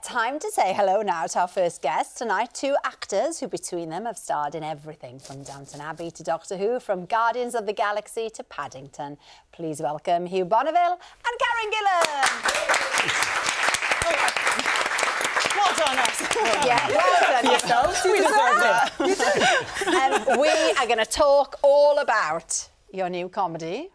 Time to say hello now to our first guest tonight. Two actors who between them have starred in everything from Downton Abbey to Doctor Who, from Guardians of the Galaxy to Paddington. Please welcome Hugh Bonneville and Karen Gillan. Well done, us. Yeah, well done yourselves. We deserve it. We are going to talk all about your new comedy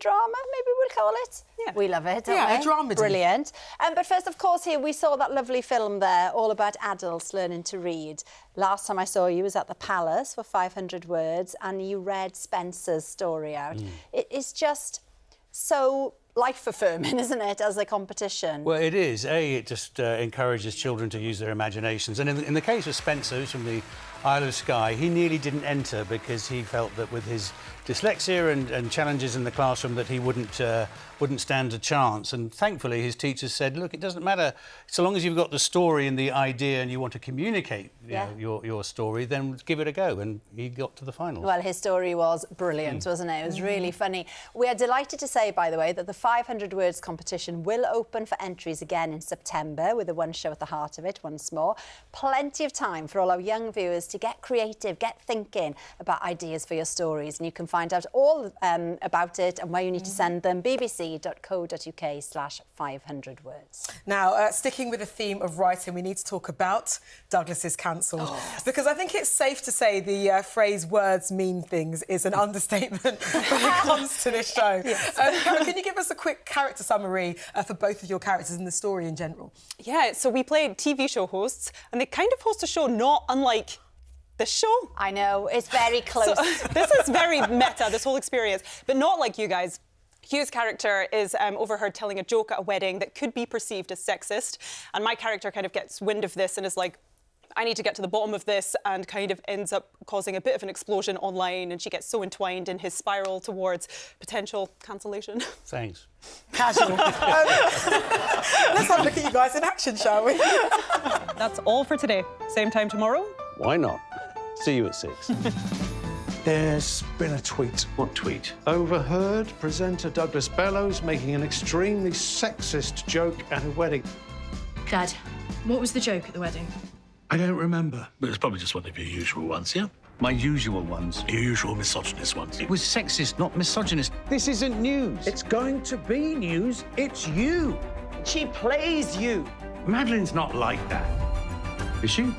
drama, maybe we'll call it. Yeah. We love it, don't we? Yeah, a dramedy. Brilliant. But first, of course, here we saw that lovely film there, all about adults learning to read. Last time I saw you was at the Palace for 500 Words, and you read Spencer's story out. It is just so life-affirming, isn't it, as a competition? Well, it is. It just encourages children to use their imaginations. And in the case of Spencer, who's from the Isle of Skye, he nearly didn't enter because he felt that with his dyslexia and challenges in the classroom that he wouldn't stand a chance. And thankfully, his teachers said, look, it doesn't matter, so long as you've got the story and the idea and you want to communicate your story, then give it a go. And he got to the final. Well, his story was brilliant, wasn't it? It was really funny. We are delighted to say, by the way, that the 500 Words competition will open for entries again in September, with the one show at the heart of it once more. Plenty of time for all our young viewers to get creative, get thinking about ideas for your stories, and you can find out all about it and where you need to send them, bbc.co.uk/500words. Now, sticking with the theme of writing, we need to talk about Douglas is cancelled. Because I think it's safe to say the phrase words mean things is an understatement when it comes to this show. Yes. Karen, can you give us a quick character summary for both of your characters and the story in general? Yeah, so we played TV show hosts, and they kind of host a show not unlike this show. I know, it's very close. So, this is very meta, this whole experience, but not like you guys. Hugh's character is overheard telling a joke at a wedding that could be perceived as sexist, and my character kind of gets wind of this and is like, I need to get to the bottom of this, and kind of ends up causing a bit of an explosion online, and she gets so entwined in his spiral towards potential cancellation. Thanks. Casual. Let's have a look at you guys in action, shall we? That's all for today. Same time tomorrow? Why not? See you at 6. There's been a tweet. What tweet? Overheard presenter Douglas Bellows making an extremely sexist joke at a wedding. Dad, what was the joke at the wedding? I don't remember. But it's probably just one of your usual ones, yeah? My usual ones. Your usual misogynist ones. It was sexist, not misogynist. This isn't news. It's going to be news. It's you. She plays you. Madeline's not like that. Is she? Is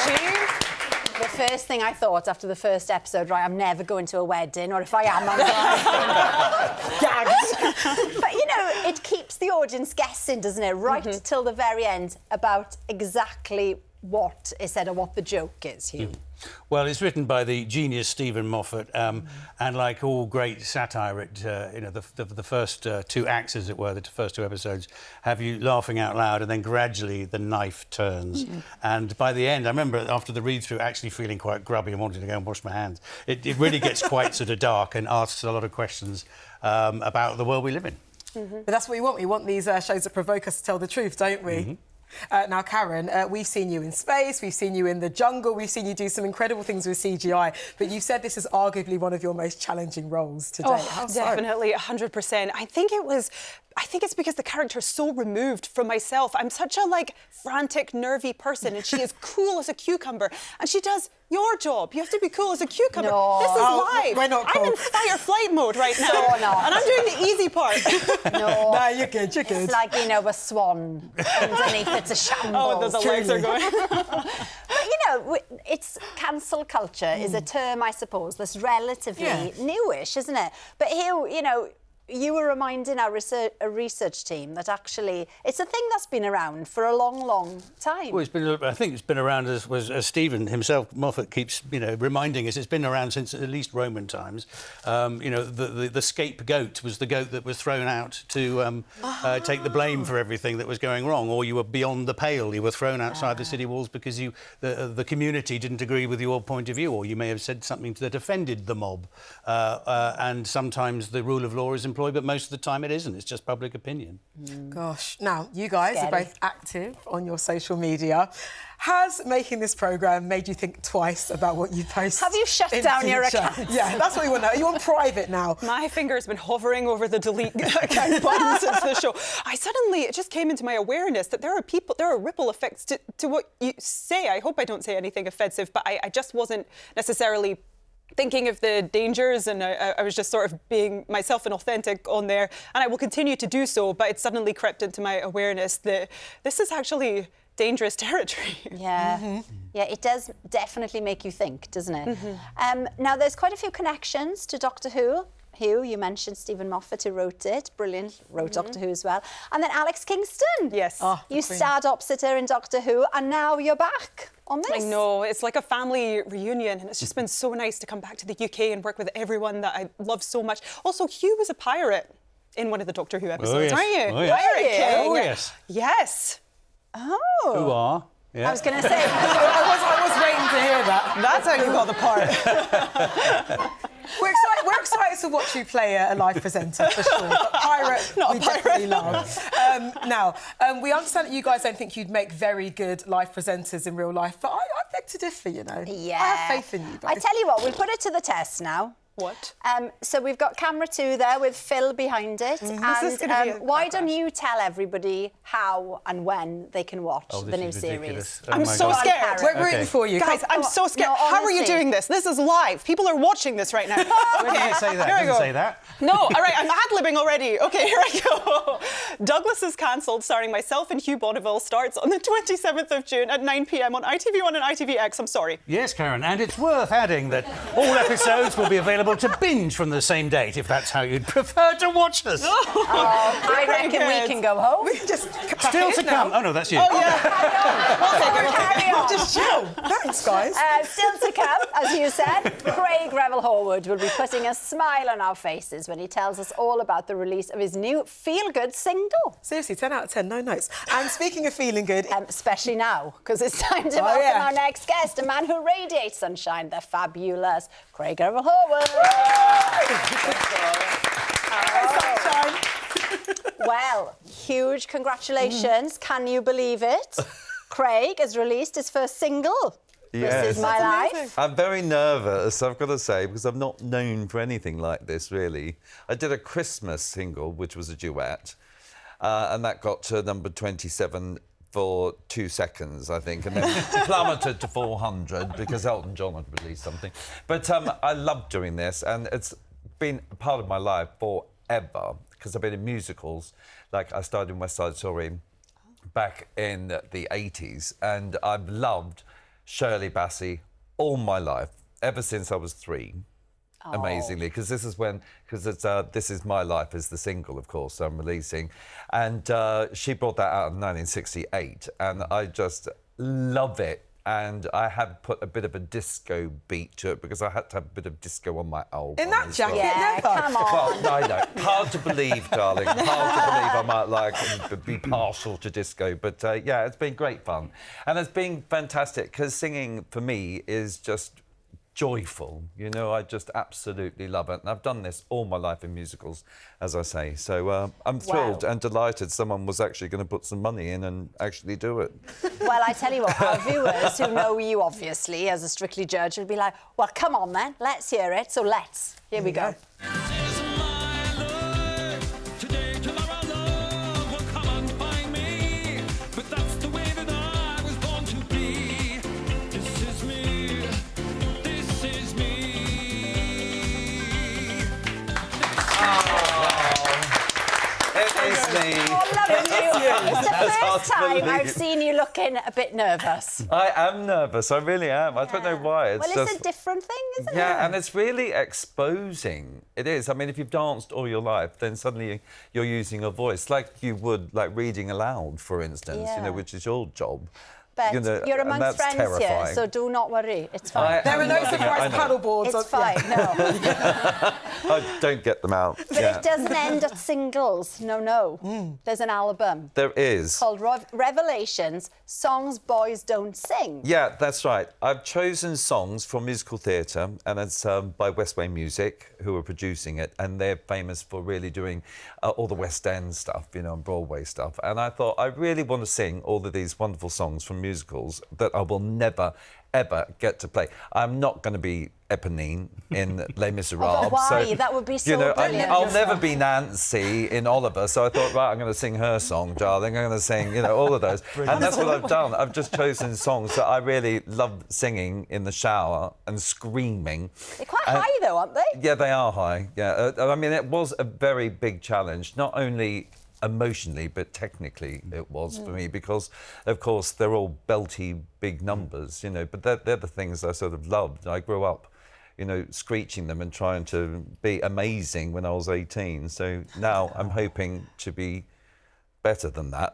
she? The first thing I thought after the first episode, right, I'm never going to a wedding, or if I am, I'm like, gagged. But, you know, it keeps the audience guessing, doesn't it, right till the very end about exactly what is said or what the joke is, Hugh. Well, it's written by the genius Stephen Moffat, and like all great satire, it you know, the first two acts, as it were, the first two episodes, have you laughing out loud, and then gradually the knife turns. And by the end, I remember after the read-through actually feeling quite grubby and wanting to go and wash my hands. It really gets quite sort of dark and asks a lot of questions about the world we live in. But that's what we want. We want these shows that provoke us to tell the truth, don't we? Now, Karen, we've seen you in space, we've seen you in the jungle, we've seen you do some incredible things with CGI, but you've said this is arguably one of your most challenging roles to date. How so? Definitely, 100%. I think it's because the character is so removed from myself. I'm such a, like, frantic, nervy person, and she is cool as a cucumber, and she does your job. You have to be cool as a cucumber. No. This is live. We're not cool. I'm in fight-or-flight mode right now. No, no. And I'm doing the easy part. No. No, you're good, you're good. It's like, you know, a swan. Underneath, it's a shambles. Oh, the legs are going. But, you know, it's cancel culture is a term, I suppose, that's relatively newish, isn't it? But here, you know, you were reminding our research team that actually it's a thing that's been around for a long, long time. Well, I think it's been around as Stephen himself, Moffat, keeps reminding us. It's been around since at least Roman times. You know, the scapegoat was the goat that was thrown out to take the blame for everything that was going wrong, or you were beyond the pale. You were thrown outside the city walls because the community didn't agree with your point of view, or you may have said something that offended the mob. And sometimes the rule of law is employed employ, but most of the time it isn't. It's just public opinion. Gosh. Now, you guys are Scary. both active on your social media. Has making this programme made you think twice about what you post? Have you shut in down your future? account? Yeah, that's what we want to know. Are you on private now? My finger's been hovering over the delete account button since the show. It just came into my awareness that there are ripple effects to what you say. I hope I don't say anything offensive, but I just wasn't necessarily thinking of the dangers, and I was just sort of being myself and authentic on there, and I will continue to do so, but it suddenly crept into my awareness that this is actually dangerous territory. Yeah. Yeah, it does definitely make you think, doesn't it? Now, there's quite a few connections to Doctor Who. Hugh, you mentioned Stephen Moffat, who wrote it. Brilliant. Wrote Doctor Who as well. And then Alex Kingston. Yes. Oh, You starred opposite her in Doctor Who, and now you're back on this. I know, it's like a family reunion, and it's just been so nice to come back to the UK and work with everyone that I love so much. Also, Hugh was a pirate in one of the Doctor Who episodes, yes. aren't you? Oh, yes. Pirate King. Oh, yes. Yes. Oh. Who are? Yeah. I was going to say... I was waiting to hear that. That's how you got the part. We're excited to watch you play a live presenter, for sure. But pirate, Not a we pirate. definitely love. Now, we understand that you guys don't think you'd make very good live presenters in real life, but I beg to differ, you know. Yeah. I have faith in you both. I tell you what, we'll put it to the test now. What? So we've got camera 2 there with Phil behind it. This is And gonna be a why backlash. don't you tell everybody how and when they can watch Oh, the this new is series? ridiculous. Oh I'm my so God. scared. We're rooting Okay. for you. Guys, I'm so scared. No, How are you honestly. doing this? This is live. People are watching this right now. Where did it say that? Here I Doesn't go. say that. No, all right, I'm ad-libbing already. OK, here I go. Douglas is cancelled, starring myself and Hugh Bonneville, starts on the 27th of June at 9 p.m. on ITV1 and ITVX. I'm sorry. Yes, Karen, and it's worth adding that all episodes will be available to binge from the same date, if that's how you'd prefer to watch us. I reckon we can go home. We can just Still to come. Oh, no, that's you. Carry on. Just chill. Thanks, guys. Still to come, as you said, Craig Revel Horwood will be putting a smile on our faces when he tells us all about the release of his new feel-good single. Seriously, 10 out of 10, no notes. And speaking of feeling good... Especially now, because it's time to welcome yeah. our next guest, a man who radiates sunshine, the fabulous Craig Revel Horwood. Well, huge congratulations. Can you believe it? Craig has released his first single. Yes. This is my life. I'm very nervous, I've got to say, because I'm not known for anything like this, really. I did a Christmas single, which was a duet, and that got to number 27 for 2 seconds, I think, and then plummeted to 400 because Elton John had released something. But I love doing this, and it's been a part of my life forever, because I've been in musicals. Like, I started in West Side Story back in the 80s, and I've loved Shirley Bassey all my life, ever since I was 3. Amazingly, because this is when, This Is My Life is the single, of course, I'm releasing. And she brought that out in 1968, and I just love it. And I had put a bit of a disco beat to it because I had to have a bit of disco on my album. In that as jacket, well. Yeah, never. come on. Well, I know. Hard to believe, darling. Hard to believe I might be partial to disco. But, yeah, it's been great fun. And it's been fantastic because singing, for me, is just joyful. You know, I just absolutely love it. And I've done this all my life in musicals, as I say. So I'm thrilled and delighted someone was actually going to put some money in and actually do it. Well, I tell you what, our viewers who know you, obviously, as a Strictly Judge, will be like, well, come on, then, let's hear it. So let's. Here we go. It's me. Oh, lovely. It's the That's hard first to time believe. I've seen you looking a bit nervous. I am nervous. I really am. I don't know why. It's Well, just... it's a different thing, isn't it? Yeah, and it's really exposing. It is. I mean, if you've danced all your life, then suddenly you're using your voice like you would, like reading aloud, for instance, you Yeah. know, which is your job. But You know, you're and amongst that's friends here, terrifying. so do not worry. It's fine. There are no I surprise know. paddle boards. It's fine, no. I don't get them out. But it doesn't end at singles. No. There's an album There is. called Revelations, Songs Boys Don't Sing. Yeah, that's right. I've chosen songs from musical theatre, and it's by Westway Music, who are producing it, and they're famous for really doing all the West End stuff, you know, and Broadway stuff. And I thought, I really want to sing all of these wonderful songs from musicals that I will never, ever get to play. I'm not going to be Eponine in Les Miserables. but why? So, That would be so you know, brilliant. I'll never be Nancy in Oliver, so I thought, right, I'm going to sing her song, darling. I'm going to sing, you know, all of those. And that's what I've done. I've just chosen songs that I really love singing in the shower and screaming. They're quite high, though, aren't they? Yeah, they are high. Yeah, I mean, it was a very big challenge, not only emotionally, but technically it was for me, because, of course, they're all belty big numbers, you know, but they're the things I sort of loved. I grew up, you know, screeching them and trying to be amazing when I was 18. So now I'm hoping to be better than that.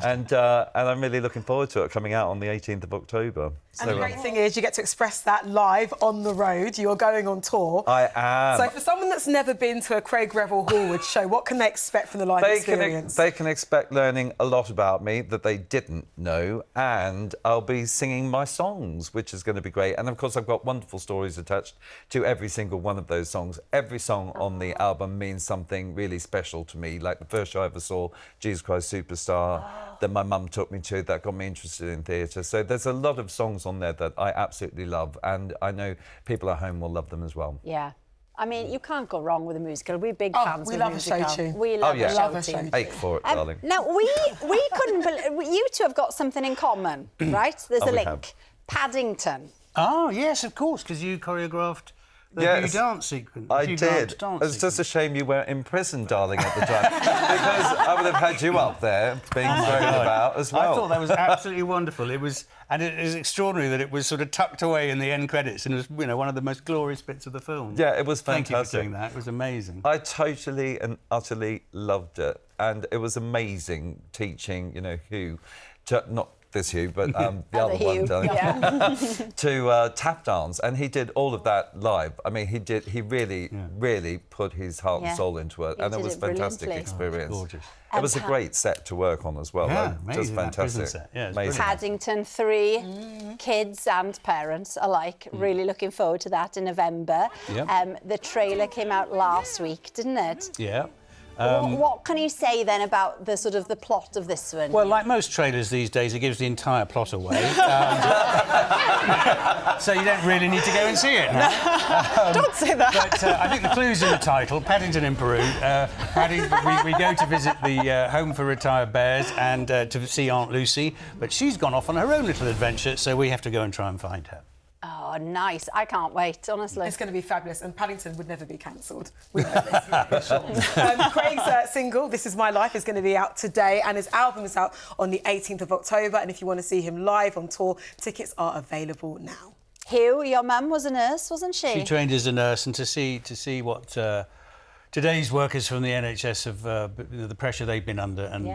And I'm really looking forward to it coming out on the 18th of October. And the great thing is you get to express that live on the road. You're going on tour. I am. So for someone that's never been to a Craig Revel Horwood show, what can they expect from the live experience? They can expect learning a lot about me that they didn't know, and I'll be singing my songs, which is going to be great. And of course, I've got wonderful stories attached to every single one of those songs. Every song on the album means something really special to me. Like the first show I ever saw, Jesus Christ Superstar, that my mum took me to, that got me interested in theatre. So there's a lot of songs on there that I absolutely love, and I know people at home will love them as well. Yeah. I mean, you can't go wrong with a musical. We're big fans we of love musical. a show tune. We love a show tune. Ache for it, darling. Now, we couldn't believe... You two have got something in common, right? There's a link. Have. Paddington. Oh, yes, of course, because you choreographed the Hugh dance sequence. I did. It's just a shame you weren't in prison, darling, at the time, because I would have had you up there being thrown about as well. I thought that was absolutely wonderful. It was, and it is extraordinary that it was sort of tucked away in the end credits, and it was, you know, one of the most glorious bits of the film. Yeah, it was fantastic. Thank you for doing that. It was amazing. I totally and utterly loved it, and it was amazing teaching, you know, Hugh, not this Hugh, but the other Hugh. one, darling, Yeah. to tap dance, and he did all of that live. I mean, he really put his heart and soul into it, and it was a fantastic experience. Gorgeous. It was a great set to work on as well. Yeah, just amazing, that prison fantastic. set. Yeah, it's amazing. Paddington 3, kids and parents alike. Really looking forward to that in November. Yep. The trailer came out last week, didn't it? Yeah. What can you say then about the sort of the plot of this one? Well, like most trailers these days, it gives the entire plot away. So you don't really need to go and see it now. Don't say that. But I think the clue's in the title, Paddington in Peru. We go to visit the home for retired bears and to see Aunt Lucy, but she's gone off on her own little adventure, so we have to go and try and find her. Oh, nice. I can't wait, honestly. It's going to be fabulous, and Paddington would never be cancelled. We know this, for sure. Craig's single, This Is My Life, is going to be out today, and his album is out on the 18th of October, and if you want to see him live on tour, tickets are available now. Hugh, your mum was a nurse, wasn't she? She trained as a nurse, and to see what today's workers from the NHS have the pressure they've been under, and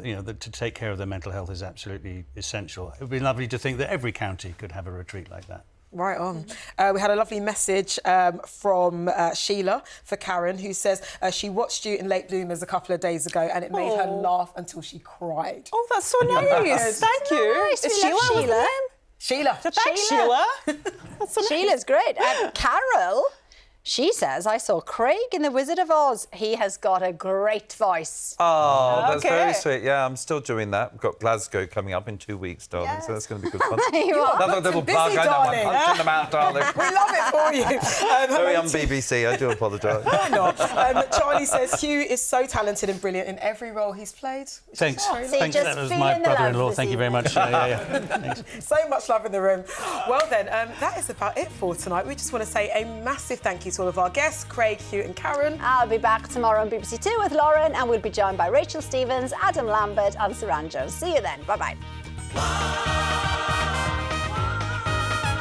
you know, to take care of their mental health is absolutely essential. It would be lovely to think that every county could have a retreat like that. Right on. We had a lovely message from Sheila for Karen, who says she watched you in Late Bloomers a couple of days ago, and it made her laugh until she cried. Oh, that's so nice. Thank you. Nice. Is We love Sheila? Sheila. Sheila. Thanks, Sheila. That's so nice. Sheila's great. Carol, she says, I saw Craig in The Wizard of Oz. He has got a great voice. Oh, that's very sweet. Yeah, I'm still doing that. We've got Glasgow coming up in 2 weeks, darling, so that's going to be good fun. Another little busy, bug, I know, darling. I'm punching them out, darling. We love it for you. Very un-BBC, I do apologise. Why not? Charlie says Hugh is so talented and brilliant in every role he's played. Thanks. So Thanks. just That was feeling my the brother-in-law. love Thank you very this much. Thanks. So much love in the room. Well then, that is about it for tonight. We just want to say a massive thank you to all of our guests, Craig, Hugh and Karen. I'll be back tomorrow on BBC Two with Lauren, and we'll be joined by Rachel Stevens, Adam Lambert and Saran Jones. See you then. Bye-bye.